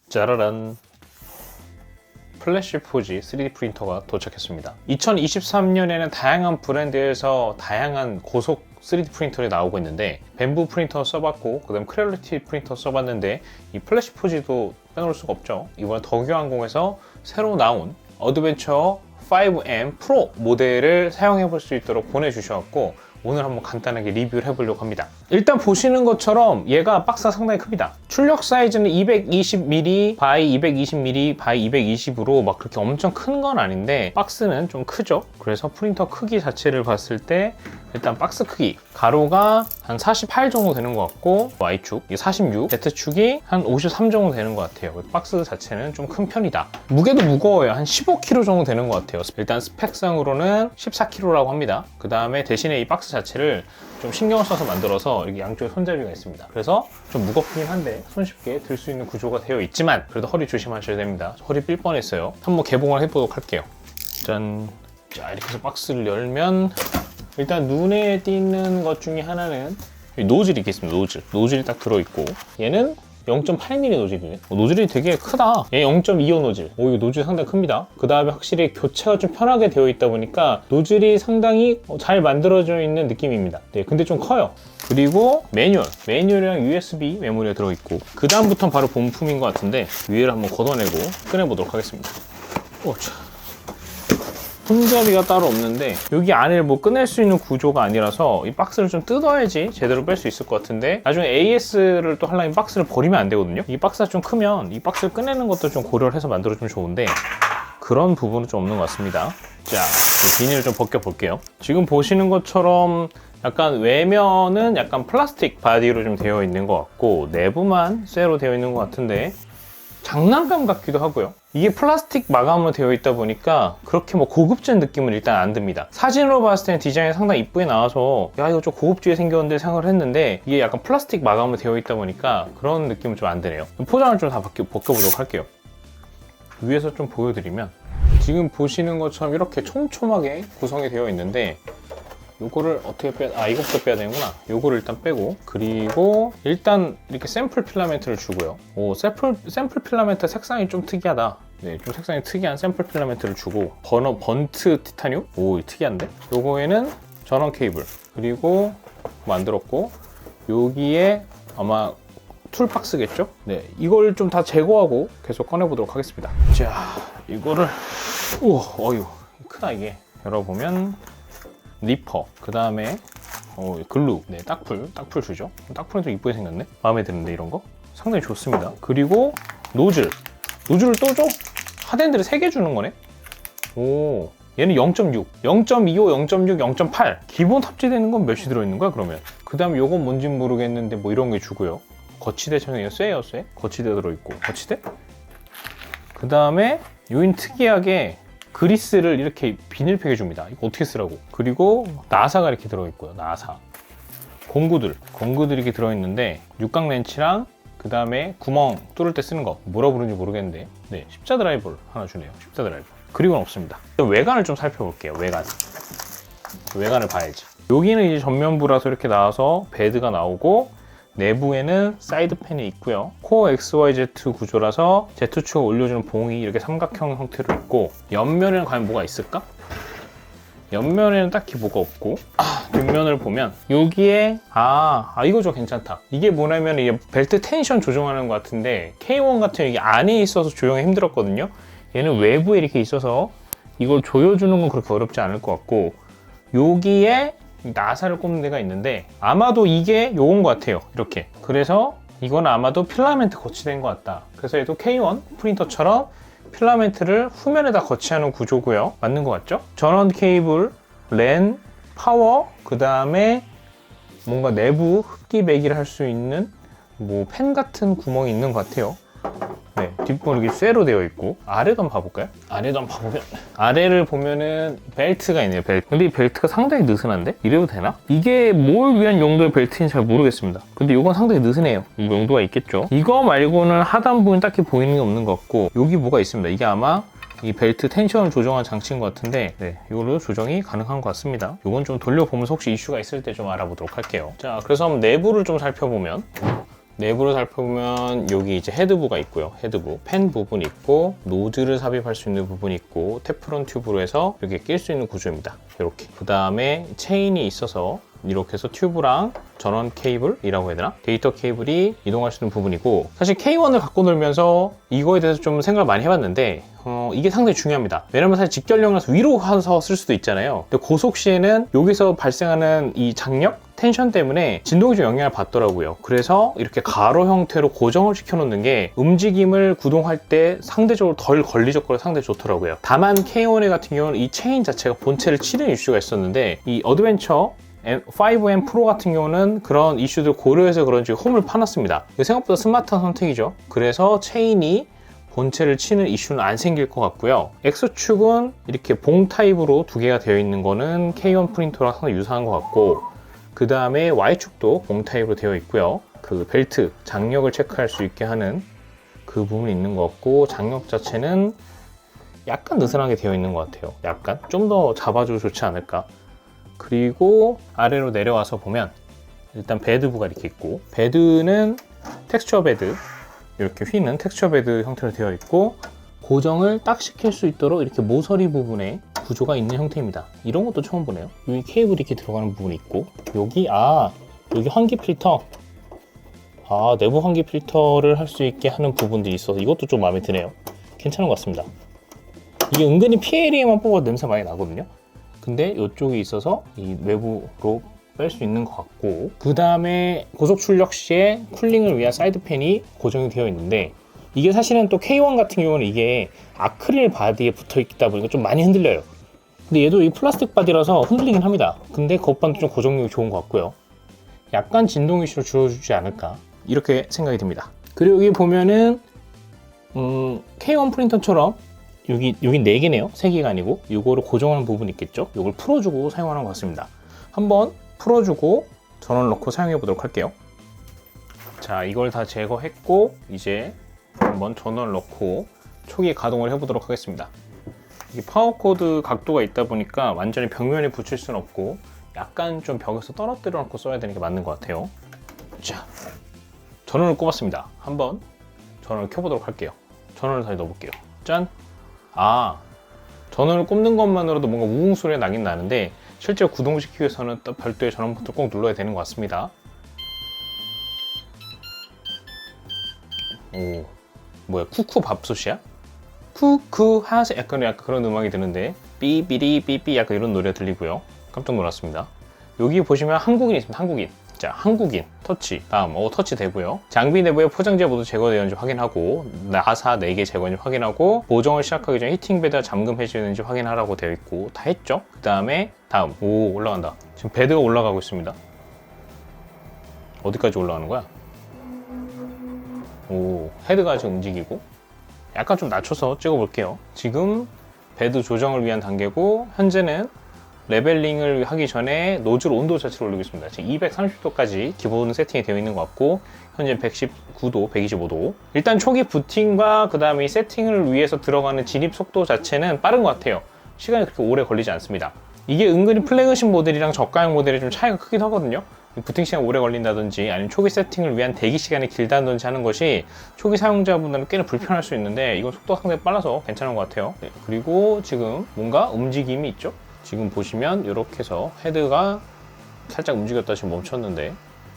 짜라란, 플래시 포지 3D 프린터가 도착했습니다. 2023년에는 다양한 브랜드에서 다양한 고속 3D 프린터를 나오고 있는데, 뱀부 프린터 써봤고, 그 다음 크렐리티 프린터 써봤는데, 이 플래시 포지도 빼놓을 수가 없죠. 이번에 덕유항공에서 새로 나온 어드벤처 5M 프로 모델을 사용해 볼 수 있도록 보내주셔서 오늘 한번 간단하게 리뷰를 해보려고 합니다. 일단 보시는 것처럼 얘가 박스가 상당히 큽니다. 출력 사이즈는 220mm by 220mm by 220으로 막 그렇게 엄청 큰 건 아닌데 박스는 좀 크죠. 그래서 프린터 크기 자체를 봤을 때 일단 박스 크기 가로가 한 48 정도 되는 것 같고, Y축 46, Z축이 한 53 정도 되는 것 같아요. 박스 자체는 좀 큰 편이다. 무게도 무거워요. 한 15kg 정도 되는 것 같아요. 일단 스펙상으로는 14kg라고 합니다. 그 다음에 대신에 이 박스 자체를 좀 신경을 써서 만들어서 여기 양쪽에 손잡이가 있습니다. 그래서 좀 무겁긴 한데 손쉽게 들 수 있는 구조가 되어 있지만 그래도 허리 조심하셔야 됩니다. 허리 삘 뻔했어요. 한번 개봉을 해보도록 할게요. 짠. 자, 이렇게 해서 박스를 열면 일단 눈에 띄는 것 중에 하나는 노즐이 이렇게 있습니다. 노즐이 딱 들어있고, 얘는 0.8mm 노즐이네. 노즐이 되게 크다. 얘 0.25 노즐. 이거 노즐이 상당히 큽니다. 그 다음에 확실히 교체가 좀 편하게 되어 있다 보니까 노즐이 상당히 잘 만들어져 있는 느낌입니다. 네, 근데 좀 커요. 그리고 매뉴얼이랑 USB 메모리가 들어있고, 그 다음부터는 바로 본품인 것 같은데 위에를 한번 걷어내고 꺼내보도록 하겠습니다. 손잡이가 따로 없는데 여기 안을 뭐 꺼낼 수 있는 구조가 아니라서 이 박스를 좀 뜯어야지 제대로 뺄 수 있을 것 같은데, 나중에 AS를 또 하려면 박스를 버리면 안 되거든요. 이 박스가 좀 크면 이 박스를 꺼내는 것도 좀 고려를 해서 만들어주면 좋은데 그런 부분은 좀 없는 것 같습니다. 자, 비닐을 좀 벗겨볼게요. 지금 보시는 것처럼 약간 외면은 약간 플라스틱 바디로 좀 되어 있는 것 같고, 내부만 쇠로 되어 있는 것 같은데 장난감 같기도 하고요. 이게 플라스틱 마감으로 되어 있다 보니까 그렇게 뭐 고급진 느낌은 일단 안 듭니다. 사진으로 봤을 때는 디자인이 상당히 이쁘게 나와서 야, 이거 좀 고급지게 생겼는데 생각을 했는데, 이게 약간 플라스틱 마감으로 되어 있다 보니까 그런 느낌은 좀 안 드네요. 포장을 좀 다 벗겨보도록 할게요. 위에서 좀 보여드리면 지금 보시는 것처럼 이렇게 촘촘하게 구성이 되어 있는데, 요거를 어떻게 이것부터 빼야 되는구나. 요거를 일단 빼고, 그리고 일단 이렇게 샘플 필라멘트를 주고요. 샘플 필라멘트 색상이 좀 특이하다. 네, 좀 색상이 특이한 샘플 필라멘트를 주고, 번트 티타늄? 특이한데? 요거에는 전원 케이블, 그리고 만들었고, 여기에 아마 툴박스겠죠? 네, 이걸 좀 다 제거하고 계속 꺼내보도록 하겠습니다. 자, 이거를 어휴, 크다 이게. 열어보면 니퍼, 그 다음에 글루, 네, 딱풀 주죠. 딱풀은 좀 이쁘게 생겼네. 마음에 드는데 이런 거 상당히 좋습니다. 그리고 노즐을 또 줘? 핫핸들을 3개 주는 거네. 얘는 0.6, 0.25, 0.6, 0.8 기본 탑재되는 건 몇이 들어있는 거야 그러면? 그 다음에 요건 뭔진 모르겠는데 뭐 이런 게 주고요. 거치대 전용이에요. 쇠 거치대 들어있고, 거치대? 그 다음에 요인 특이하게 그리스를 이렇게 비닐팩에 줍니다. 이거 어떻게 쓰라고. 그리고 나사가 이렇게 들어있고요. 나사. 공구들 이렇게 들어있는데, 육각 렌치랑 그 다음에 구멍 뚫을 때 쓰는 거 뭐라 부르는지 모르겠는데, 네, 십자 드라이버를 하나 주네요. 십자 드라이버. 그리고는 없습니다. 외관을 좀 살펴볼게요. 외관을 봐야지. 여기는 이제 전면부라서 이렇게 나와서 베드가 나오고, 내부에는 사이드 팬이 있고요. 코어 XYZ 구조라서 Z축을 올려주는 봉이 이렇게 삼각형 형태로 있고, 옆면에는 과연 뭐가 있을까? 옆면에는 딱히 뭐가 없고, 뒷면을 보면 여기에 이거 좀 괜찮다. 이게 뭐냐면 이게 벨트 텐션 조정하는 것 같은데, K1 같은 이게 안에 있어서 조정이 힘들었거든요. 얘는 외부에 이렇게 있어서 이걸 조여주는 건 그렇게 어렵지 않을 것 같고, 여기에 나사를 꼽는 데가 있는데 아마도 이게 요건 것 같아요. 이렇게. 그래서 이건 아마도 필라멘트 거치된 것 같다. 그래서 얘도 K1 프린터처럼 필라멘트를 후면에다 거치하는 구조고요. 맞는 것 같죠? 전원 케이블, 랜, 파워, 그 다음에 뭔가 내부 흡기 배기를 할 수 있는 뭐 펜 같은 구멍이 있는 것 같아요. 네, 뒷부분 이렇게 쇠로 되어 있고, 아래도 한번 봐볼까요? 아래를 보면은 벨트가 있네요. 근데 이 벨트가 상당히 느슨한데? 이래도 되나? 이게 뭘 위한 용도의 벨트인지 잘 모르겠습니다. 근데 이건 상당히 느슨해요. 뭐 용도가 있겠죠. 이거 말고는 하단 부분 딱히 보이는 게 없는 것 같고, 여기 뭐가 있습니다. 이게 아마 이 벨트 텐션을 조정한 장치인 것 같은데 네, 이걸로 조정이 가능한 것 같습니다. 이건 좀 돌려보면서 혹시 이슈가 있을 때 좀 알아보도록 할게요. 자, 그래서 한번 내부를 좀 살펴보면 여기 이제 헤드부가 있고요. 헤드부, 펜 부분이 있고 노즐을 삽입할 수 있는 부분이 있고 테프론 튜브로 해서 이렇게 낄 수 있는 구조입니다. 이렇게. 그 다음에 체인이 있어서 이렇게 해서 튜브랑 전원 케이블이라고 해야 되나? 데이터 케이블이 이동할 수 있는 부분이고, 사실 K1을 갖고 놀면서 이거에 대해서 좀 생각을 많이 해봤는데 이게 상당히 중요합니다. 왜냐면 사실 직결력이라서 위로 가서 쓸 수도 있잖아요. 근데 고속 시에는 여기서 발생하는 이 장력? 텐션 때문에 진동이 좀 영향을 받더라고요. 그래서 이렇게 가로 형태로 고정을 시켜 놓는 게 움직임을 구동할 때 상대적으로 덜 걸리적거려 상당히 좋더라고요. 다만 K1 같은 경우는 이 체인 자체가 본체를 치는 이슈가 있었는데 이 어드벤처 5M 프로 같은 경우는 그런 이슈들 고려해서 그런지 홈을 파놨습니다. 생각보다 스마트한 선택이죠. 그래서 체인이 본체를 치는 이슈는 안 생길 것 같고요. X축은 이렇게 봉 타입으로 두 개가 되어 있는 거는 K1 프린터랑 상당히 유사한 것 같고, 그 다음에 Y축도 봉 타입으로 되어 있고요. 그 벨트, 장력을 체크할 수 있게 하는 그 부분이 있는 것 같고, 장력 자체는 약간 느슨하게 되어 있는 것 같아요. 약간 좀 더 잡아줘도 좋지 않을까. 그리고 아래로 내려와서 보면 일단 베드부가 이렇게 있고, 베드는 텍스처 베드, 이렇게 휘는 텍스처 베드 형태로 되어 있고, 고정을 딱 시킬 수 있도록 이렇게 모서리 부분에 구조가 있는 형태입니다. 이런 것도 처음 보네요. 여기 케이블이 이렇게 들어가는 부분이 있고, 여기 환기 필터, 내부 환기 필터를 할 수 있게 하는 부분들이 있어서 이것도 좀 마음에 드네요. 괜찮은 것 같습니다. 이게 은근히 PLA에만 뽑아도 냄새 많이 나거든요. 근데 이쪽이 있어서 이 외부로 뺄 수 있는 것 같고, 그 다음에 고속 출력 시에 쿨링을 위한 사이드팬이 고정이 되어 있는데, 이게 사실은 또 K1 같은 경우는 이게 아크릴 바디에 붙어 있다 보니까 좀 많이 흔들려요. 근데 얘도 이 플라스틱 바디라서 흔들리긴 합니다. 근데 그것보다는 좀 고정력이 좋은 것 같고요. 약간 진동 이슈를 줄여주지 않을까, 이렇게 생각이 듭니다. 그리고 여기 보면은 K1 프린터처럼 여기 4개네요. 3개가 아니고 이거를 고정하는 부분이 있겠죠. 이걸 풀어주고 사용하는 것 같습니다. 한번 풀어주고 전원을 넣고 사용해 보도록 할게요. 자, 이걸 다 제거했고 이제 한번 전원을 넣고 초기 가동을 해보도록 하겠습니다. 이게 파워코드 각도가 있다 보니까 완전히 벽면에 붙일 수는 없고 약간 좀 벽에서 떨어뜨려 놓고 써야 되는 게 맞는 것 같아요. 자, 전원을 꼽았습니다. 한번 전원을 켜보도록 할게요. 전원을 다시 넣어볼게요. 짠! 전원을 꼽는 것만으로도 뭔가 우웅 소리가 나긴 나는데 실제로 구동시키기 위해서는 또 별도의 전원 버튼을 꼭 눌러야 되는 것 같습니다. 오, 뭐야, 쿠쿠 밥솥이야? 쿠쿠 하세, 약간 그런 음악이 드는데 삐삐리 삐삐 약간 이런 노래가 들리고요. 깜짝 놀랐습니다. 여기 보시면 한국인이 있습니다. 한국인. 자, 한국인 터치, 다음 터치 되고요. 장비 내부에 포장재 모두 제거되었는지 확인하고, 나사 4개 제거했는지 확인하고, 보정을 시작하기 전에 히팅 베드가 잠금 해제되는지 확인하라고 되어 있고 다 했죠. 그 다음에 다음, 올라간다. 지금 베드가 올라가고 있습니다. 어디까지 올라가는 거야? 헤드가 지금 움직이고, 약간 좀 낮춰서 찍어 볼게요. 지금 베드 조정을 위한 단계고, 현재는 레벨링을 하기 전에 노즐 온도 자체를 올리고 있습니다. 지금 230도까지 기본 세팅이 되어 있는 것 같고, 현재 119도, 125도. 일단 초기 부팅과 그 다음에 이 세팅을 위해서 들어가는 진입 속도 자체는 빠른 것 같아요. 시간이 그렇게 오래 걸리지 않습니다. 이게 은근히 플래그십 모델이랑 저가형 모델이 좀 차이가 크긴 하거든요. 부팅 시간 오래 걸린다든지 아니면 초기 세팅을 위한 대기 시간이 길다든지 하는 것이 초기 사용자분들은 꽤나 불편할 수 있는데, 이건 속도가 상당히 빨라서 괜찮은 것 같아요. 네, 그리고 지금 뭔가 움직임이 있죠. 지금 보시면 이렇게 해서 헤드가 살짝 움직였다 지금 멈췄는데,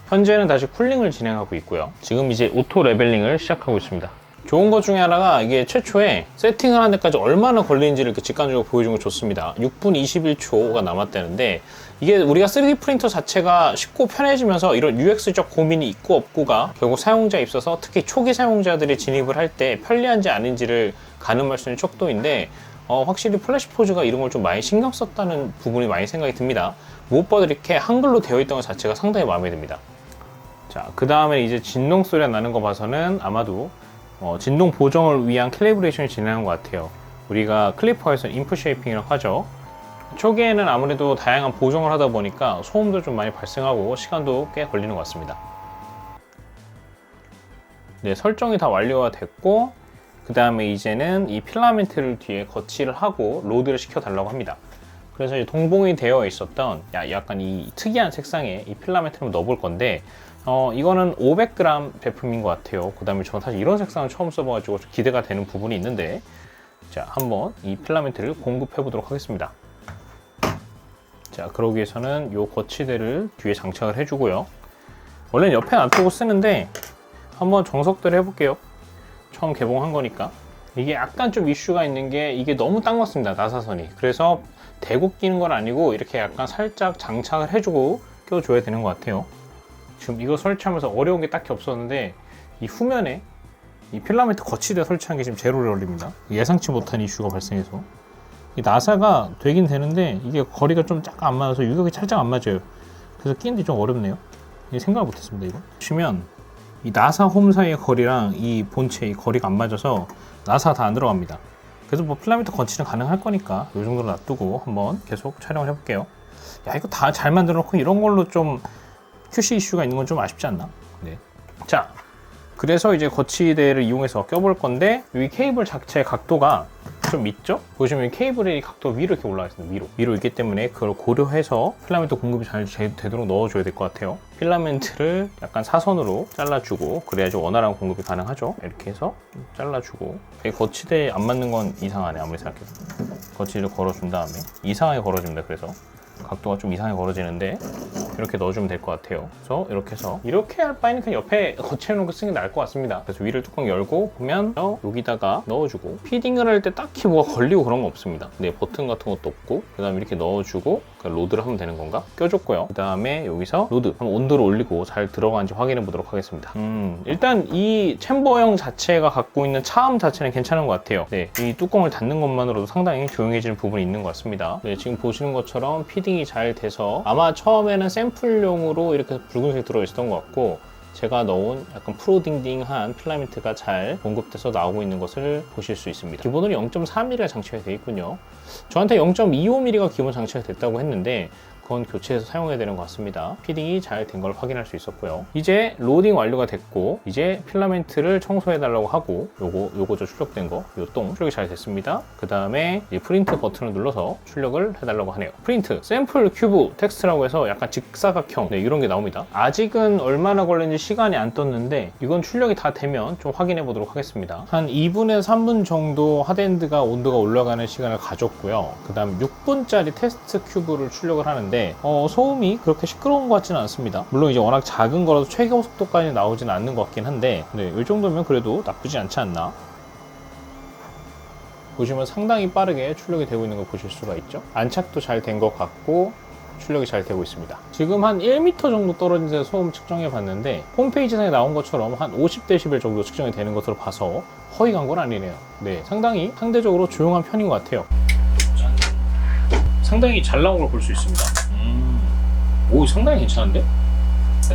현재는 다시 쿨링을 진행하고 있고요. 지금 이제 오토 레벨링을 시작하고 있습니다. 좋은 것 중에 하나가 이게 최초에 세팅을 하는 데까지 얼마나 걸리는지를 이렇게 직관적으로 보여주는 거 좋습니다. 6분 21초가 남았다는데, 이게 우리가 3D 프린터 자체가 쉽고 편해지면서 이런 UX적 고민이 있고 없고가 결국 사용자에 있어서, 특히 초기 사용자들이 진입을 할 때 편리한지 아닌지를 가늠할 수 있는 척도인데, 확실히 플래시포즈가 이런 걸 좀 많이 신경 썼다는 부분이 많이 생각이 듭니다. 무엇보다 이렇게 한글로 되어 있던 것 자체가 상당히 마음에 듭니다. 자, 그 다음에 이제 진동 소리가 나는 거 봐서는 아마도 진동 보정을 위한 캘리브레이션이 진행한 것 같아요. 우리가 클리퍼에서 인풋 쉐이핑이라고 하죠. 초기에는 아무래도 다양한 보정을 하다 보니까 소음도 좀 많이 발생하고 시간도 꽤 걸리는 것 같습니다. 네, 설정이 다 완료가 됐고, 그 다음에 이제는 이 필라멘트를 뒤에 거치를 하고 로드를 시켜달라고 합니다. 그래서 이제 동봉이 되어 있었던 약간 이 특이한 색상의 이 필라멘트를 넣어볼 건데 이거는 500g 제품인 것 같아요. 그 다음에 저는 사실 이런 색상을 처음 써봐가지고 좀 기대가 되는 부분이 있는데, 자, 한번 이 필라멘트를 공급해 보도록 하겠습니다. 자, 그러기 위해서는 이 거치대를 뒤에 장착을 해주고요. 원래는 옆에 놔두고 쓰는데 한번 정석대로 해볼게요. 처음 개봉한 거니까. 이게 약간 좀 이슈가 있는 게 이게 너무 딱 맞습니다, 나사선이. 그래서 대고 끼는 건 아니고 이렇게 약간 살짝 장착을 해주고 껴줘야 되는 것 같아요. 지금 이거 설치하면서 어려운 게 딱히 없었는데 이 후면에 이 필라멘트 거치대 설치한 게 지금 제로 오래 걸립니다. 예상치 못한 이슈가 발생해서 이 나사가 되긴 되는데 이게 거리가 좀 약간 안 맞아서 유격이 살짝 안 맞아요. 그래서 끼는데 좀 어렵네요. 생각을 못했습니다. 이거 보시면 이 나사 홈 사이의 거리랑 이 본체 이 거리가 안 맞아서 나사가 다 안 들어갑니다. 그래서 뭐 필라멘트 거치는 가능할 거니까 이 정도로 놔두고 한번 계속 촬영을 해볼게요. 야, 이거 다 잘 만들어 놓고 이런 걸로 좀 QC 이슈가 있는 건 좀 아쉽지 않나? 네. 자, 그래서 이제 거치대를 이용해서 껴볼 건데 이 케이블 자체의 각도가 좀 있죠? 보시면 케이블의 각도 위로 이렇게 올라가 있습니다. 위로 있기 때문에 그걸 고려해서 필라멘트 공급이 잘 되도록 넣어줘야 될 것 같아요. 필라멘트를 약간 사선으로 잘라주고 그래야지 원활한 공급이 가능하죠. 이렇게 해서 잘라주고, 거치대에 안 맞는 건 이상하네, 아무리 생각해도. 거치대를 걸어준 다음에 이상하게 걸어줍니다. 그래서 각도가 좀 이상하게 걸어지는데 이렇게 넣어주면 될 것 같아요. 그래서 이렇게 해서 이렇게 할 바에는 그냥 옆에 거치해놓은 거 쓰는 게 나을 것 같습니다. 그래서 위를 뚜껑 열고 보면 여기다가 넣어주고, 피딩을 할 때 딱히 뭐가 걸리고 그런 건 없습니다. 네, 버튼 같은 것도 없고, 그 다음에 이렇게 넣어주고 로드를 하면 되는 건가? 껴줬고요. 그 다음에 여기서 로드 한번 온도를 올리고 잘 들어가는지 확인해 보도록 하겠습니다. 일단 이 챔버형 자체가 갖고 있는 차음 자체는 괜찮은 것 같아요. 네, 이 뚜껑을 닫는 것만으로도 상당히 조용해지는 부분이 있는 것 같습니다. 네, 지금 보시는 것처럼 피딩이 잘 돼서 아마 처음에는 샘플용으로 이렇게 붉은색 들어있었던 것 같고, 제가 넣은 약간 프로딩딩한 필라멘트가 잘 공급돼서 나오고 있는 것을 보실 수 있습니다. 기본으로 0.4mm가 장치가 되어 있군요. 저한테 0.25mm가 기본 장치가 됐다고 했는데 그건 교체해서 사용해야 되는 것 같습니다. 피딩이 잘 된 걸 확인할 수 있었고요. 이제 로딩 완료가 됐고, 이제 필라멘트를 청소해 달라고 하고, 요거죠, 출력된 거, 요 똥 출력이 잘 됐습니다. 그 다음에 프린트 버튼을 눌러서 출력을 해달라고 하네요. 프린트, 샘플 큐브 텍스트라고 해서 약간 직사각형, 네, 이런 게 나옵니다. 아직은 얼마나 걸리는지 시간이 안 떴는데 이건 출력이 다 되면 좀 확인해 보도록 하겠습니다. 한 2분에서 3분 정도 하드엔드가 온도가 올라가는 시간을 가졌고요. 그 다음 6분짜리 테스트 큐브를 출력을 하는데 소음이 그렇게 시끄러운 것 같지는 않습니다. 물론 이제 워낙 작은 거라서 최고 속도까지 나오지는 않는 것 같긴 한데, 네, 이 정도면 그래도 나쁘지 않지 않나. 보시면 상당히 빠르게 출력이 되고 있는 걸 보실 수가 있죠. 안착도 잘 된 것 같고 출력이 잘 되고 있습니다. 지금 한 1m 정도 떨어진 데서 소음 측정해 봤는데 홈페이지상에 나온 것처럼 한 50dB 정도 측정이 되는 것으로 봐서 허위 광고는 아니네요. 네, 상당히 상대적으로 조용한 편인 것 같아요. 상당히 잘 나온 걸 볼 수 있습니다. 오, 상당히 괜찮은데?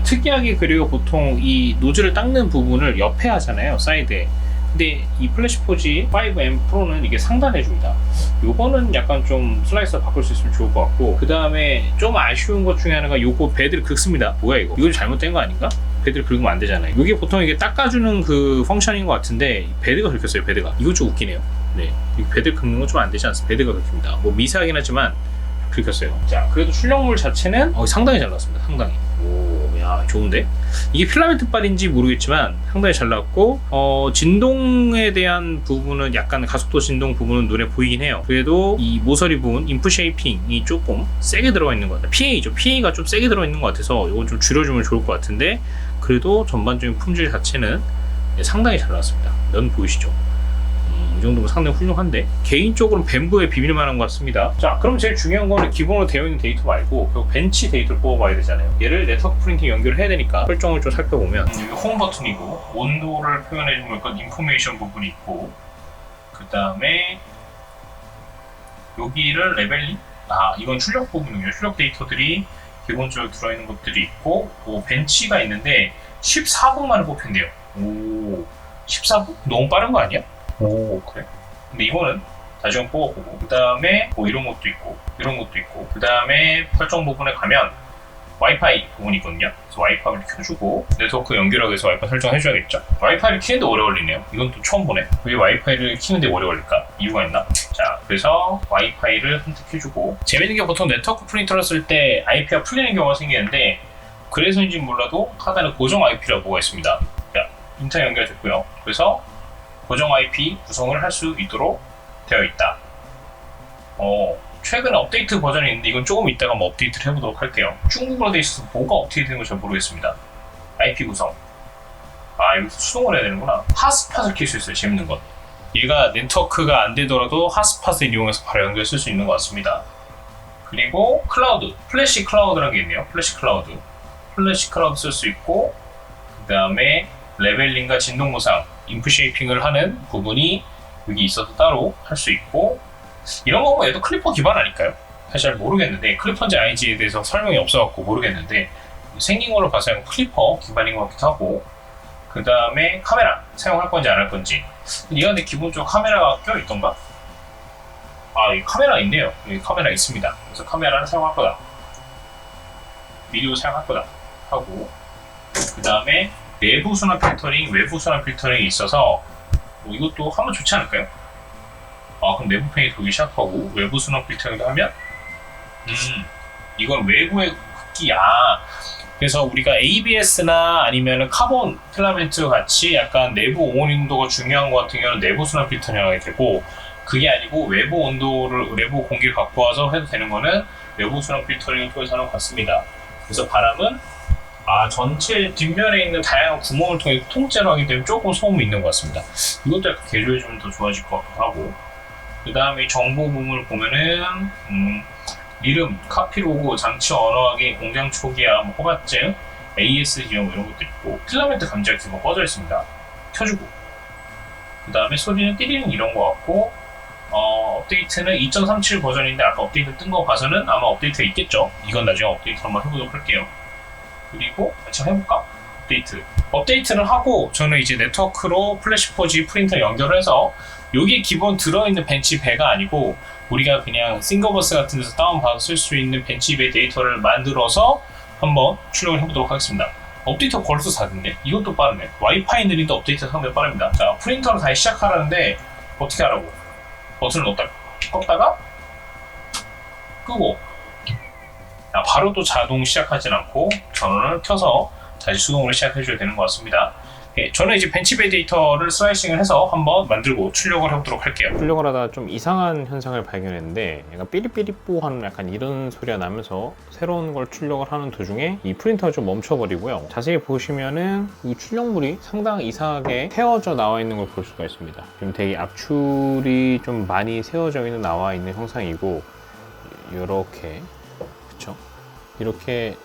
특이하게, 그리고 보통 이 노즐을 닦는 부분을 옆에 하잖아요, 사이드에. 근데 이 플래시포지 5M 프로는 이게 상단에 줍니다. 요거는 약간 좀 슬라이서 바꿀 수 있으면 좋을 것 같고, 그 다음에 좀 아쉬운 것 중에 하나가 요거 베드를 긁습니다. 뭐야 이거? 이거 잘못된 거 아닌가? 베드를 긁으면 안 되잖아요. 이게 보통 이게 닦아주는 그 펑션인 것 같은데 베드가 긁혔어요. 베드가. 이거 좀 웃기네요. 네, 이 베드 긁는 건 좀 안 되지 않습니까? 베드가 긁힙니다. 뭐 미세하긴 하지만 긁혔어요. 자, 그래도 출력물 자체는 상당히 잘 나왔습니다. 상당히. 오, 야, 좋은데? 이게 필라멘트 빨인지 모르겠지만 상당히 잘 나왔고, 진동에 대한 부분은 약간 가속도 진동 부분은 눈에 보이긴 해요. 그래도 이 모서리 부분, 인풋 쉐이핑이 조금 세게 들어가 있는 것 같아요. PA죠. PA가 좀 세게 들어가 있는 것 같아서 이건 좀 줄여주면 좋을 것 같은데, 그래도 전반적인 품질 자체는 상당히 잘 나왔습니다. 면 보이시죠? 이 정도면 상당히 훌륭한데, 개인적으로는 밴부에 비빌만한 것 같습니다. 자, 그럼 제일 중요한 거는 기본으로 되어 있는 데이터 말고 그 벤치 데이터를 뽑아봐야 되잖아요. 얘를 네트워크 프린팅 연결을 해야 되니까 설정을 좀 살펴보면 여기 홈 버튼이고, 온도를 표현해주는 건 인포메이션 부분이 있고, 그 다음에 여기를 레벨링? 이건 출력 부분이에요. 출력 데이터들이 기본적으로 들어있는 것들이 있고, 벤치가 있는데 14분 만에 뽑힌대요. 오, 14분? 너무 빠른 거 아니야? 오, 그래? 근데 이거는 나중에 뽑아보고, 그 다음에 뭐 이런 것도 있고, 이런 것도 있고, 그 다음에 설정 부분에 가면 와이파이 부분이 있거든요. 그래서 와이파이를 켜주고 네트워크 연결하기 위해서 와이파이 설정해줘야겠죠. 와이파이를 키는데 오래 걸리네요. 이건 또 처음 보네. 왜 와이파이를 키는데 오래 걸릴까? 이유가 있나? 자, 그래서 와이파이를 선택해주고 재밌는 게 보통 네트워크 프린터를 쓸 때 IP가 풀리는 경우가 생기는데 그래서인지 몰라도 하단에 고정 IP라고 뭐가 있습니다. 자, 인터넷 연결됐고요. 그래서 고정 IP 구성을 할 수 있도록 되어 있다. 최근에 업데이트 버전이 있는데 이건 조금 이따가 한번 업데이트를 해보도록 할게요. 중국어로 되어 있어서 뭐가 업데이트 되는 건지 잘 모르겠습니다. IP 구성. 여기서 수동으로 해야 되는구나. 핫스팟을 킬 수 있어요. 재밌는 건. 얘가 네트워크가 안 되더라도 핫스팟을 이용해서 바로 연결 쓸 수 있는 것 같습니다. 그리고 클라우드, 플래시 클라우드라는 게 있네요. 플래시 클라우드 쓸 수 있고, 그 다음에 레벨링과 진동 보상, 인풋 쉐이핑을 하는 부분이 여기 있어서 따로 할 수 있고, 이런 거 보면 얘도 클리퍼 기반 아닐까요? 사실 잘 모르겠는데 클리퍼인지 아닌지에 대해서 설명이 없어갖고 모르겠는데 생긴 걸로 봐서 클리퍼 기반인 것 같기도 하고, 그 다음에 카메라 사용할 건지 안 할 건지. 얘가 근데 기본적으로 카메라가 껴있던가? 이 카메라 있네요. 여기 카메라 있습니다. 그래서 카메라를 사용할 거다, 비디오 사용할 거다 하고, 그 다음에 내부 순환 필터링, 외부 순환 필터링이 있어서 이것도 하면 좋지 않을까요? 그럼 내부 펜이 돌기 시작하고 외부 순환 필터링도 하면 이건 외부의 흡기. 그래서 우리가 ABS나 아니면 카본 필라멘트 같이 약간 내부 온온 온도가 중요한 것 같은 경우는 내부 순환 필터링을 하게 되고, 그게 아니고 외부 온도를, 외부 공기를 갖고 와서 해도 되는 거는 외부 순환 필터링을 통해서 하는 것 같습니다. 그래서 바람은 전체 뒷면에 있는 다양한 구멍을 통해 통째로 하기 때문에 조금 소음이 있는 것 같습니다. 이것도 약간 개조해주면 더 좋아질 것 같기도 하고, 그 다음에 정보 부분을 보면은 이름, 카피로고, 장치 언어하기, 공장 초기화, 허가증, AS 지원 이런 것도 있고, 필라멘트 감지기 뭐 꺼져 있습니다. 켜주고, 그 다음에 소리는 띠리는 이런 거 같고, 업데이트는 2.37 버전인데 아까 업데이트 뜬 거 봐서는 아마 업데이트가 있겠죠. 이건 나중에 업데이트 한번 해보도록 할게요. 그리고 같이 해볼까? 업데이트를 하고 저는 이제 네트워크로 플래시4G 프린터 연결을 해서 여기 기본 들어있는 벤치 배가 아니고 우리가 그냥 싱거버스 같은 데서 다운받아 쓸 수 있는 벤치 배 데이터를 만들어서 한번 출력을 해보도록 하겠습니다. 업데이터 벌써 4됐네? 이것도 빠르네. 와이파이 느린데 업데이트가 상당히 빠릅니다. 자, 프린터를 다시 시작하라는데 어떻게 하라고? 버튼을 껐다가 끄고, 바로 또 자동 시작하진 않고 전원을 켜서 다시 수동으로 시작해줘야 되는 것 같습니다. 저는 이제 벤치베이 데이터를 슬라이싱을 해서 한번 만들고 출력을 해보도록 할게요. 출력을 하다 좀 이상한 현상을 발견했는데 약간 삐리삐리뽀 하는 약간 이런 소리가 나면서 새로운 걸 출력을 하는 도중에 이 프린터가 좀 멈춰버리고요. 자세히 보시면은 이 출력물이 상당히 이상하게 세워져 나와 있는 걸 볼 수가 있습니다. 지금 되게 압출이 좀 많이 세워져 있는 나와 있는 형상이고, 이렇게, 그쵸? 이렇게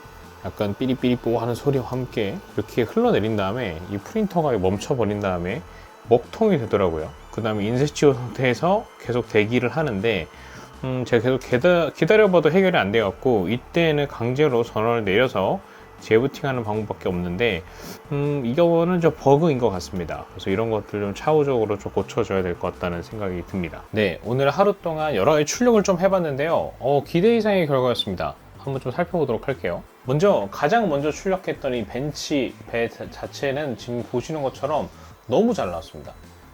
약간 삐리삐리뽀 하는 소리와 함께 이렇게 흘러내린 다음에 이 프린터가 멈춰버린 다음에 먹통이 되더라고요. 그 다음에 인쇄치오 상태에서 계속 대기를 하는데 제가 계속 기다려봐도 해결이 안 돼갖고 이때는 강제로 전원을 내려서 재부팅하는 방법밖에 없는데 이거는 좀 버그인 것 같습니다. 그래서 이런 것들 좀 차후적으로 좀 고쳐줘야 될 것 같다는 생각이 듭니다. 네, 오늘 하루 동안 여러 가지 출력을 좀 해봤는데요. 기대 이상의 결과였습니다. 한번 좀 살펴보도록 할게요. 가장 먼저 출력했던 이 벤치 배 자체는 지금 보시는 것처럼 너무 잘 나왔습니다.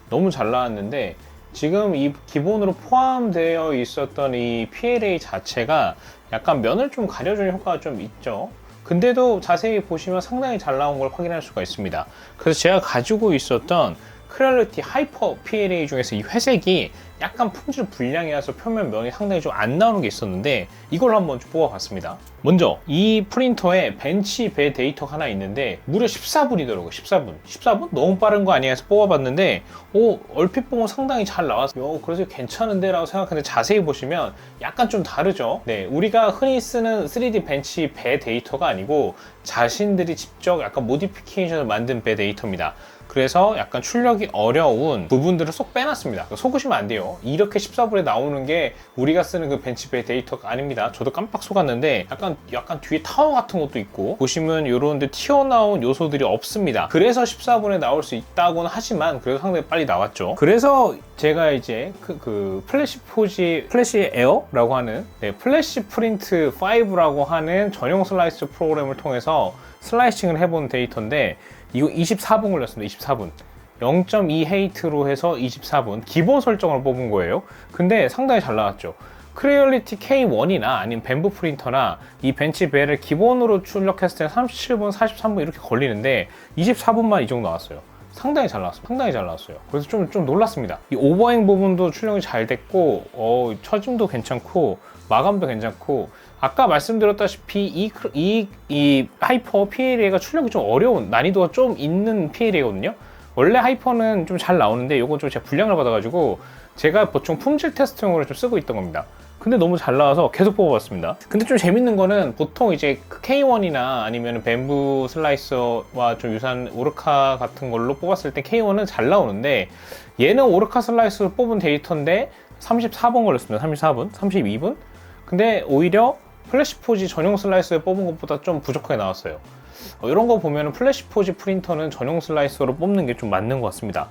너무 잘 나왔는데 지금 이 기본으로 포함되어 있었던 이 PLA 자체가 약간 면을 좀 가려주는 효과가 좀 있죠. 근데도 자세히 보시면 상당히 잘 나온 걸 확인할 수가 있습니다. 그래서 제가 가지고 있었던 크레얼리티 하이퍼 PLA 중에서 이 회색이 약간 품질 불량이라서 표면 면이 상당히 좀 안 나오는 게 있었는데 이걸 한번 좀 뽑아봤습니다. 먼저 이 프린터에 벤치 배 데이터가 하나 있는데 무려 14분이더라고요. 14분? 너무 빠른 거 아니야 해서 뽑아봤는데 얼핏 보면 상당히 잘 나왔어요. 그래서 괜찮은데 라고 생각하는데 자세히 보시면 약간 좀 다르죠. 네, 우리가 흔히 쓰는 3D 벤치 배 데이터가 아니고 자신들이 직접 약간 모디피케이션을 만든 배 데이터입니다. 그래서 약간 출력이 어려운 부분들을 쏙 빼놨습니다. 속으시면 안 돼요. 이렇게 14분에 나오는 게 우리가 쓰는 그 벤치베이 데이터가 아닙니다. 저도 깜빡 속았는데 약간 뒤에 타워 같은 것도 있고 보시면 이런 데 튀어나온 요소들이 없습니다. 그래서 14분에 나올 수 있다고는 하지만 그래도 상당히 빨리 나왔죠. 그래서 제가 이제 그 플래시 에어라고 하는 플래시 프린트 5라고 하는 전용 슬라이스 프로그램을 통해서 슬라이싱을 해본 데이터인데 이거 24분 걸렸습니다. 24분. 0.2 헤이트로 해서 24분. 기본 설정을 뽑은 거예요. 근데 상당히 잘 나왔죠. 크레올리티 K1이나 아니면 벤부 프린터나 이 벤치벨을 기본으로 출력했을 때 37분, 43분 이렇게 걸리는데 24분만 이 정도 나왔어요. 상당히 잘 나왔어요. 상당히 잘 나왔어요. 그래서 좀 놀랐습니다. 이 오버행 부분도 출력이 잘 됐고, 처짐도 괜찮고, 마감도 괜찮고, 아까 말씀드렸다시피 이 하이퍼 PLA가 출력이 좀 어려운, 난이도가 좀 있는 PLA거든요. 원래 하이퍼는 좀 잘 나오는데 이건 좀 제가 불량을 받아가지고 제가 보통 품질 테스트용으로 좀 쓰고 있던 겁니다. 근데 너무 잘 나와서 계속 뽑아봤습니다. 근데 좀 재밌는 거는 보통 이제 K1이나 아니면 벤부 슬라이서와 좀 유사한 오르카 같은 걸로 뽑았을 때 K1은 잘 나오는데 얘는 오르카 슬라이서로 뽑은 데이터인데 34분 걸렸습니다. 34분, 32분. 근데 오히려 플래시포지 전용 슬라이서에 뽑은 것보다 좀 부족하게 나왔어요. 이런 거 보면 플래시포지 프린터는 전용 슬라이서로 뽑는 게 좀 맞는 것 같습니다.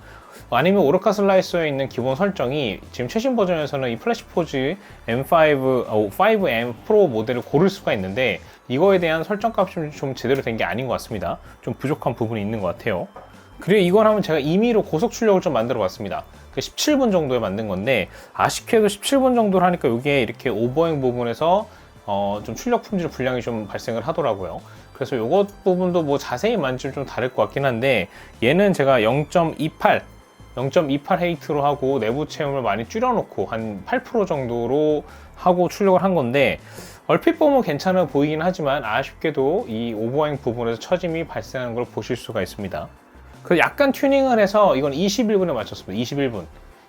아니면 오르카 슬라이서에 있는 기본 설정이 지금 최신 버전에서는 이 플래시포지 M5, 5M 프로 모델을 고를 수가 있는데 이거에 대한 설정 값이 좀 제대로 된 게 아닌 것 같습니다. 좀 부족한 부분이 있는 것 같아요. 그리고 이걸 하면 제가 임의로 고속 출력을 좀 만들어 봤습니다. 17분 정도에 만든 건데 아쉽게도 17분 정도를 하니까 이게 이렇게 오버행 부분에서 좀 출력 품질 불량이 좀 발생을 하더라고요. 그래서 이것 부분도 뭐 자세히 만지면 좀 다를 것 같긴 한데 얘는 제가 0.28 헤이트로 하고 내부 체험을 많이 줄여놓고 한 8% 정도로 하고 출력을 한 건데 얼핏 보면 괜찮아 보이긴 하지만 아쉽게도 이 오버행 부분에서 처짐이 발생하는 걸 보실 수가 있습니다. 그래서 약간 튜닝을 해서 이건 21분에 맞췄습니다.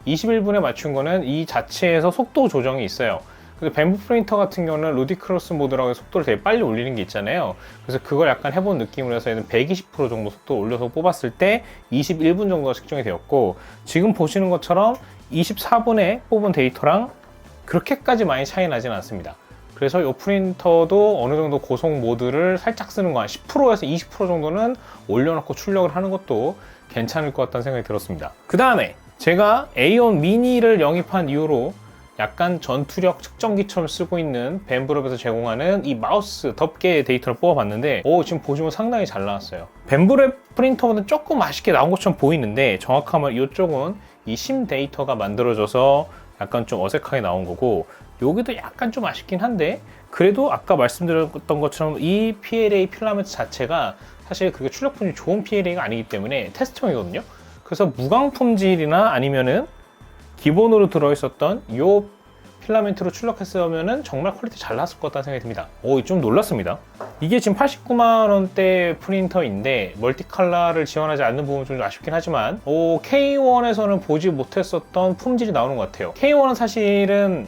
21분에 맞춘 거는 이 자체에서 속도 조정이 있어요. 그래서 벤부 프린터 같은 경우는 루디크로스 모드라고 해서 속도를 되게 빨리 올리는 게 있잖아요. 그래서 그걸 약간 해본 느낌으로 해서 얘는 120% 정도 속도를 올려서 뽑았을 때 21분 정도가 측정이 되었고 지금 보시는 것처럼 24분에 뽑은 데이터랑 그렇게까지 많이 차이 나진 않습니다. 그래서 이 프린터도 어느 정도 고속 모드를 살짝 쓰는 거 한 10%에서 20% 정도는 올려놓고 출력을 하는 것도 괜찮을 것 같다는 생각이 들었습니다. 그 다음에 제가 에이온 미니를 영입한 이후로 약간 전투력 측정기처럼 쓰고 있는 벤브랩에서 제공하는 이 마우스 덮개 데이터를 뽑아봤는데 지금 보시면 상당히 잘 나왔어요. 벤브랩 프린터보다 조금 아쉽게 나온 것처럼 보이는데 정확하면 이쪽은 이 심 데이터가 만들어져서 약간 좀 어색하게 나온 거고 여기도 약간 좀 아쉽긴 한데 그래도 아까 말씀드렸던 것처럼 이 PLA 필라멘트 자체가 사실 그게 출력 품질이 좋은 PLA가 아니기 때문에 테스트용이거든요. 그래서 무광 품질이나 아니면은 기본으로 들어있었던 이 필라멘트로 출력했으면 정말 퀄리티 잘 나왔을 것 같다는 생각이 듭니다. 좀 놀랐습니다. 이게 지금 89만 원대 프린터인데 멀티 컬러를 지원하지 않는 부분은 좀 아쉽긴 하지만 K1에서는 보지 못했었던 품질이 나오는 것 같아요. K1은 사실은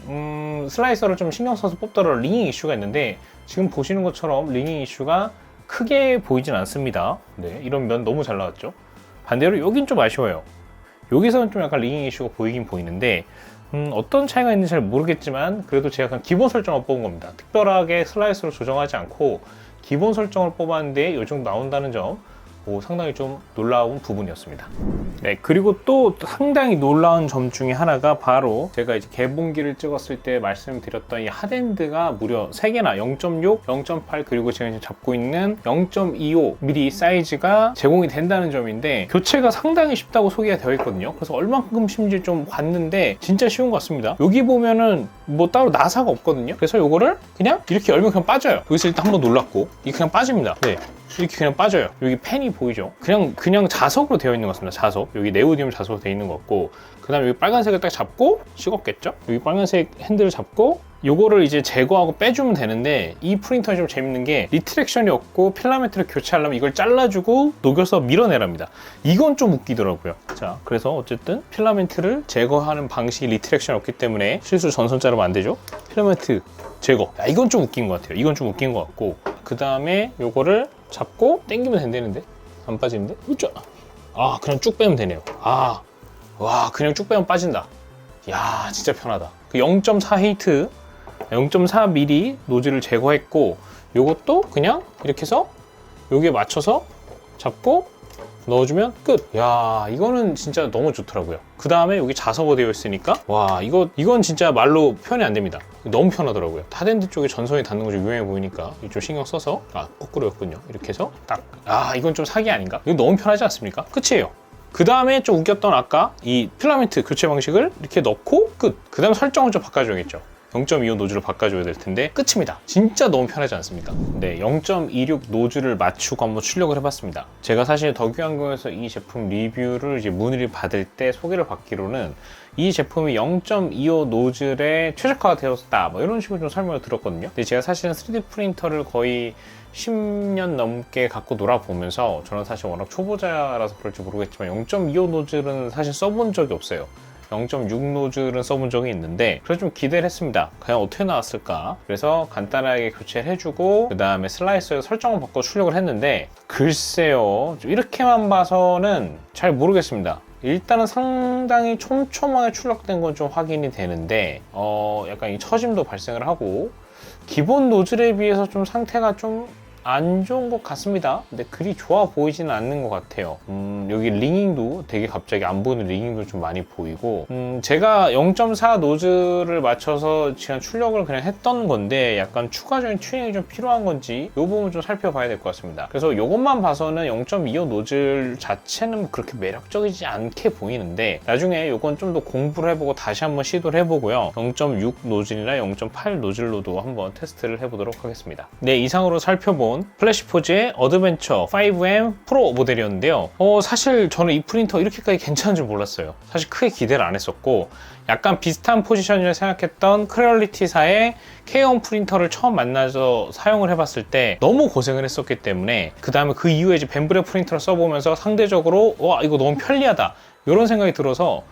슬라이서를 좀 신경 써서 뽑더라도 링잉 이슈가 있는데 지금 보시는 것처럼 링잉 이슈가 크게 보이진 않습니다. 네, 이런 면 너무 잘 나왔죠. 반대로 여긴 좀 아쉬워요. 여기서는 좀 약간 링잉 이슈가 보이긴 보이는데 어떤 차이가 있는지 잘 모르겠지만 그래도 제가 그냥 기본 설정을 뽑은 겁니다. 특별하게 슬라이스로 조정하지 않고 기본 설정을 뽑았는데 이 정도 나온다는 점 상당히 좀 놀라운 부분이었습니다. 네, 그리고 또 상당히 놀라운 점 중에 하나가 바로 제가 이제 개봉기를 찍었을 때 말씀드렸던 이 핫엔드가 무려 3개나 0.6, 0.8 그리고 제가 지금 잡고 있는 0.25mm 사이즈가 제공이 된다는 점인데 교체가 상당히 쉽다고 소개가 되어 있거든요. 그래서 얼만큼 심지 좀 봤는데 진짜 쉬운 것 같습니다. 여기 보면은 뭐 따로 나사가 없거든요. 그래서 이거를 그냥 이렇게 열면 그냥 빠져요. 여기서 일단 한번 놀랐고 이게 그냥 빠집니다. 네. 이렇게 그냥 빠져요. 여기 펜이 보이죠? 그냥 자석으로 되어 있는 것 같습니다. 자석. 여기 네오디움 자석으로 되어 있는 것 같고 그 다음에 여기 빨간색을 딱 잡고 식었겠죠? 여기 빨간색 핸들을 잡고 요거를 이제 제거하고 빼주면 되는데 이 프린터가 좀 재밌는 게 리트랙션이 없고 필라멘트를 교체하려면 이걸 잘라주고 녹여서 밀어내랍니다. 이건 좀 웃기더라고요. 자, 그래서 어쨌든 필라멘트를 제거하는 방식이 리트랙션이 없기 때문에 실수 전선 자르면 안 되죠? 필라멘트 제거. 이건 좀 웃긴 것 같아요. 이건 좀 웃긴 것 같고 그 다음에 요거를 잡고 당기면 된다는데 안 빠지는데? 으쌰! 아, 그냥 쭉 빼면 되네요. 아, 와, 그냥 쭉 빼면 빠진다. 야, 진짜 편하다. 그 0.4 헤이트, 0.4mm 노즐을 제거했고, 요것도 그냥 이렇게 해서 여기에 맞춰서 잡고 넣어주면 끝. 야, 이거는 진짜 너무 좋더라고요. 그 다음에 여기 자석으로 되어 있으니까 와, 이건 진짜 말로 표현이 안 됩니다. 너무 편하더라고요. 타덴드 쪽에 전선이 닿는 거 좀 유용해 보이니까 좀 신경 써서, 아, 거꾸로였군요. 이렇게 해서 딱, 아, 이건 좀 사기 아닌가? 이거 너무 편하지 않습니까? 끝이에요. 그 다음에 좀 웃겼던 아까 이 필라멘트 교체 방식을 이렇게 넣고 끝. 그 다음에 설정을 좀 바꿔줘야겠죠. 0.25 노즐을 바꿔줘야 될 텐데 끝입니다. 진짜 너무 편하지 않습니까? 네, 0.26 노즐을 맞추고 한번 출력을 해봤습니다. 제가 사실 덕유항공에서 이 제품 리뷰를 이제 문의를 받을 때 소개를 받기로는 이 제품이 0.25 노즐에 최적화가 되었다, 뭐 이런 식으로 좀 설명을 들었거든요. 근데 제가 사실은 3D 프린터를 거의 10년 넘게 갖고 놀아보면서 저는 사실 워낙 초보자라서 그럴지 모르겠지만 0.25 노즐은 사실 써본 적이 없어요. 0.6 노즐은 써본 적이 있는데 그래서 좀 기대를 했습니다. 과연 어떻게 나왔을까? 그래서 간단하게 교체를 해주고 그 다음에 슬라이서에 설정을 바꿔 출력을 했는데 글쎄요, 이렇게만 봐서는 잘 모르겠습니다. 일단은 상당히 촘촘하게 출력된 건 좀 확인이 되는데 약간 이 처짐도 발생을 하고 기본 노즐에 비해서 좀 상태가 좀 안 좋은 것 같습니다. 근데 그리 좋아 보이지는 않는 것 같아요. 여기 링잉도 되게 갑자기 안 보이는 링잉도 좀 많이 보이고, 제가 0.4 노즐을 맞춰서 그냥 출력을 그냥 했던 건데 약간 추가적인 튜닝이 좀 필요한 건지 이 부분 좀 살펴봐야 될 것 같습니다. 그래서 이것만 봐서는 0.25 노즐 자체는 그렇게 매력적이지 않게 보이는데 나중에 이건 좀 더 공부를 해보고 다시 한번 시도를 해보고요. 0.6 노즐이나 0.8 노즐로도 한번 테스트를 해보도록 하겠습니다. 네, 이상으로 살펴본 플래시포즈의 어드벤처 5M 프로 모델이었는데요. 사실 저는 이 프린터 이렇게까지 괜찮은 줄 몰랐어요. 사실 크게 기대를 안 했었고 약간 비슷한 포지션이라 생각했던 크레얼리티사의 K1 프린터를 처음 만나서 사용을 해봤을 때 너무 고생을 했었기 때문에 그 다음에 그 이후에 이제 벤브레 프린터를 써보면서 상대적으로 와, 이거 너무 편리하다 이런 생각이 들어서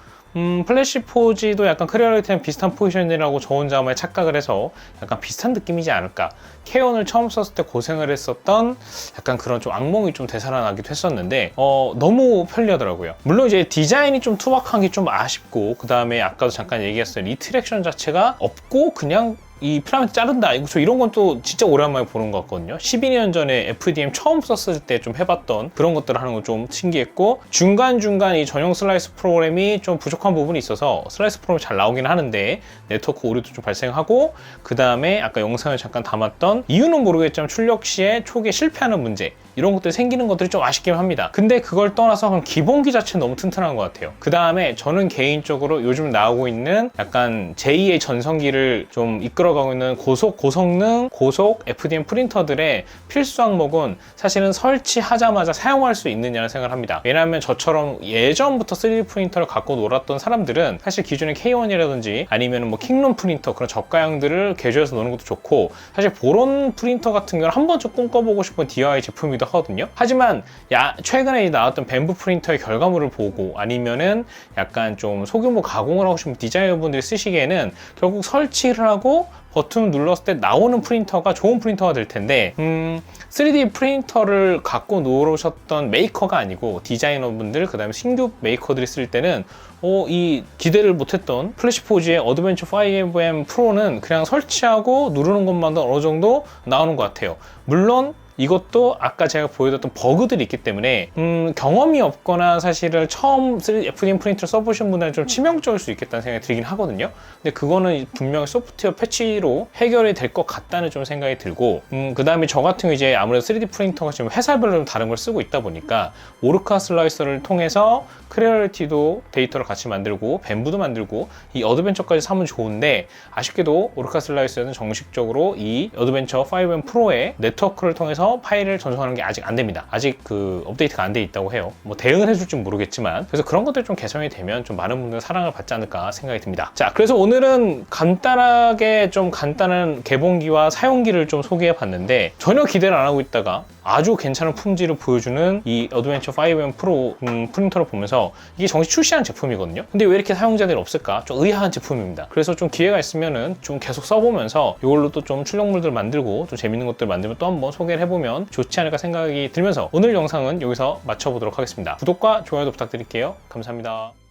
플래시포즈도 약간 크레얼리티랑 비슷한 포지션이라고 저 혼자만 착각을 해서 약간 비슷한 느낌이지 않을까. K1을 처음 썼을 때 고생을 했었던 약간 그런 좀 악몽이 좀 되살아나기도 했었는데 너무 편리하더라고요. 물론 이제 디자인이 좀 투박한 게 좀 아쉽고 그 다음에 아까도 잠깐 얘기했던 리트랙션 자체가 없고 그냥 이 필라멘트 자른다 이런 건 또 진짜 오랜만에 보는 것 같거든요. 12년 전에 FDM 처음 썼을 때 좀 해봤던 그런 것들을 하는 건 좀 신기했고 중간중간 이 전용 슬라이스 프로그램이 좀 부족한 부분이 있어서 슬라이스 프로그램이 잘 나오긴 하는데 네트워크 오류도 좀 발생하고 그 다음에 아까 영상을 잠깐 담았던 이유는 모르겠지만 출력 시에 초기에 실패하는 문제 이런 것들이 생기는 것들이 좀 아쉽긴 합니다. 근데 그걸 떠나서 그냥 기본기 자체는 너무 튼튼한 것 같아요. 그 다음에 저는 개인적으로 요즘 나오고 있는 약간 제2의 전성기를 좀 이끌어가고 있는 고성능, 고속 FDM 프린터들의 필수 항목은 사실은 설치하자마자 사용할 수 있느냐는 생각을 합니다. 왜냐하면 저처럼 예전부터 3D 프린터를 갖고 놀았던 사람들은 사실 기존의 K1이라든지 아니면 뭐 킹룸 프린터 그런 저가형들을 개조해서 노는 것도 좋고 사실 보론 프린터 같은 경우는 한 번쯤 꿈꿔보고 싶은 DIY 제품이기도 하거든요. 하지만 최근에 나왔던 벤브 프린터의 결과물을 보고 아니면은 약간 좀 소규모 가공을 하고 싶은 디자이너분들이 쓰시기에는 결국 설치를 하고 버튼을 눌렀을 때 나오는 프린터가 좋은 프린터가 될 텐데 3D 프린터를 갖고 놀으셨던 메이커가 아니고 디자이너분들 그 다음에 신규 메이커들이 쓸 때는 이 기대를 못했던 플래시포즈의 어드벤처 5M 프로는 그냥 설치하고 누르는 것만도 어느 정도 나오는 것 같아요. 물론 이것도 아까 제가 보여드렸던 버그들이 있기 때문에 경험이 없거나 사실은 처음 FDM 프린터를 써보신 분들은 좀 치명적일 수 있겠다는 생각이 들긴 하거든요. 근데 그거는 분명히 소프트웨어 패치로 해결이 될 것 같다는 좀 생각이 들고 그 다음에 저 같은 경우 이제 아무래도 3D 프린터가 지금 회사별로 좀 다른 걸 쓰고 있다 보니까 오르카 슬라이서를 통해서 크레얼리티도 데이터를 같이 만들고 벤브도 만들고 이 어드벤처까지 사면 좋은데 아쉽게도 오르카 슬라이서는 정식적으로 이 어드벤처 5M 프로의 네트워크를 통해서 파일을 전송하는 게 아직 안 됩니다. 아직 그 업데이트가 안 돼 있다고 해요. 뭐 대응을 해줄지 모르겠지만 그래서 그런 것들 좀 개선이 되면 좀 많은 분들 사랑을 받지 않을까 생각이 듭니다. 자, 그래서 오늘은 간단하게 좀 간단한 개봉기와 사용기를 좀 소개해 봤는데 전혀 기대를 안 하고 있다가 아주 괜찮은 품질을 보여주는 이 어드벤처 5M 프로 프린터를 보면서 이게 정식 출시한 제품이거든요. 근데 왜 이렇게 사용자들이 없을까? 좀 의아한 제품입니다. 그래서 좀 기회가 있으면은 좀 계속 써보면서 이걸로 또 좀 출력물들 만들고 좀 재밌는 것들 만들면 또 한번 소개를 해보면 좋지 않을까 생각이 들면서 오늘 영상은 여기서 마쳐보도록 하겠습니다. 구독과 좋아요도 부탁드릴게요. 감사합니다.